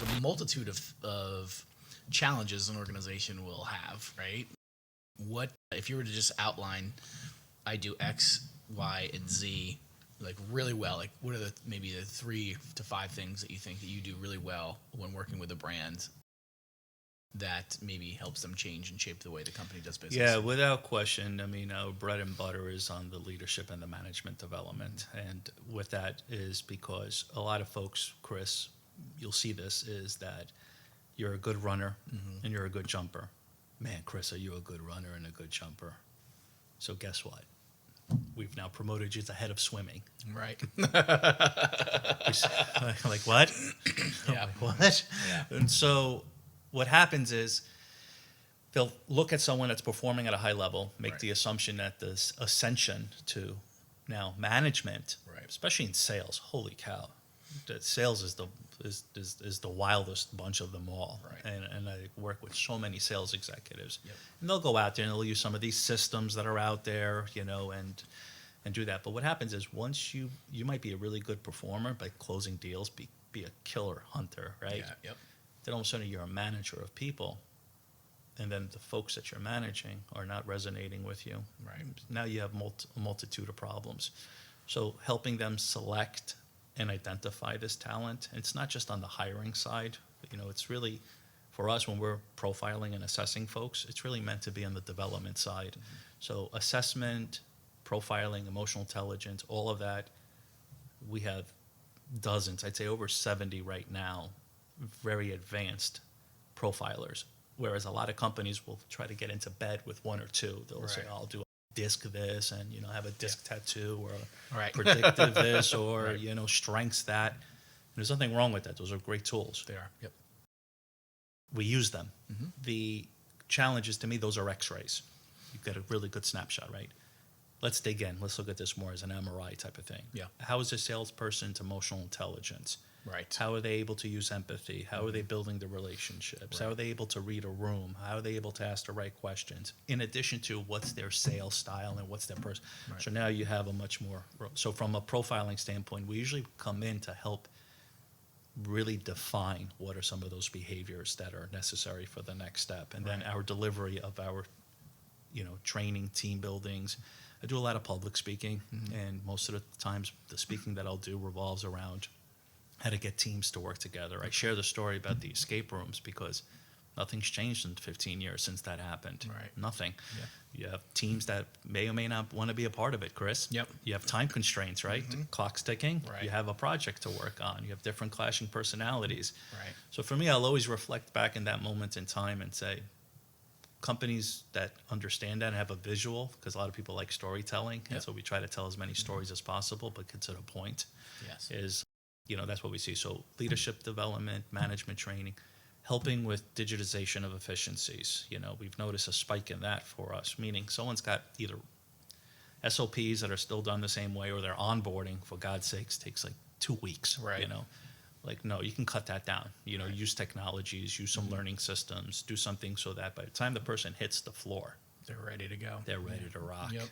there's a multitude of challenges an organization will have, right? What if you were to just outline, I do X, Y, and Z, like really well? Like, what are maybe the 3 to 5 things that you think that you do really well when working with a brand that maybe helps them change and shape the way the company does business? Yeah, without question. I mean, our bread and butter is on the leadership and the management development. And with that is because a lot of folks, Chris, you'll see this, is that you're a good runner and you're a good jumper. Man, Chris, are you a good runner and a good jumper? So guess what? We've now promoted you to head of swimming. Right. Like, what? Yeah. What? Yeah. And so what happens is they'll look at someone that's performing at a high level, make Right. the assumption that this ascension to now management, Right. especially in sales, holy cow, that sales is the wildest bunch of them all. Right. And I work with so many sales executives. Yep. And they'll go out there and they'll use some of these systems that are out there, and do that. But what happens is once you might be a really good performer by closing deals, be a killer hunter, right? Yeah. Yep. Then all of a sudden you're a manager of people, and then the folks that you're managing are not resonating with you. Right. Now you have a multitude of problems. So helping them select and identify this talent, it's not just on the hiring side. It's really, for us, when we're profiling and assessing folks, it's really meant to be on the development side. So assessment, profiling, emotional intelligence, all of that, we have dozens, I'd say over 70 right now, very advanced profilers. Whereas a lot of companies will try to get into bed with 1 or 2. They'll say, I'll do a disc this and, have a disc tattoo or Right. predictive this or, Right. strengths that. And there's nothing wrong with that. Those are great tools. They are. Yep. We use them. Mm-hmm. The challenge is, to me, those are x-rays. You've got a really good snapshot, right? Let's dig in. Let's look at this more as an MRI type of thing. Yeah. How is a salesperson's emotional intelligence? Right. How are they able to use empathy? How are they building the relationships? Right. How are they able to read a room? How are they able to ask the right questions? In addition to what's their sales style and what's their person. Right. So now you have a much more. So from a profiling standpoint, we usually come in to help really define what are some of those behaviors that are necessary for the next step. And then our delivery of our, training, team buildings. I do a lot of public speaking, and most of the times the speaking that I'll do revolves around how to get teams to work together. I share the story about the escape rooms because nothing's changed in 15 years since that happened. Right. Nothing. Yeah. You have teams that may or may not want to be a part of it, Chris. Yep. You have time constraints, right? The clock's ticking. Right. You have a project to work on. You have different clashing personalities. Right. So for me, I'll always reflect back in that moment in time and say, companies that understand that and have a visual, because a lot of people like storytelling, and so we try to tell as many stories as possible, but get to the point, Yes. is, that's what we see. So leadership development, management training, helping with digitization of efficiencies. We've noticed a spike in that for us, meaning someone's got either SOPs that are still done the same way, or their onboarding, for God's sakes, takes like 2 weeks. Right. Like, no, you can cut that down. Use technologies, use some learning systems, do something so that by the time the person hits the floor, They're ready to go. they're ready to rock. Yep.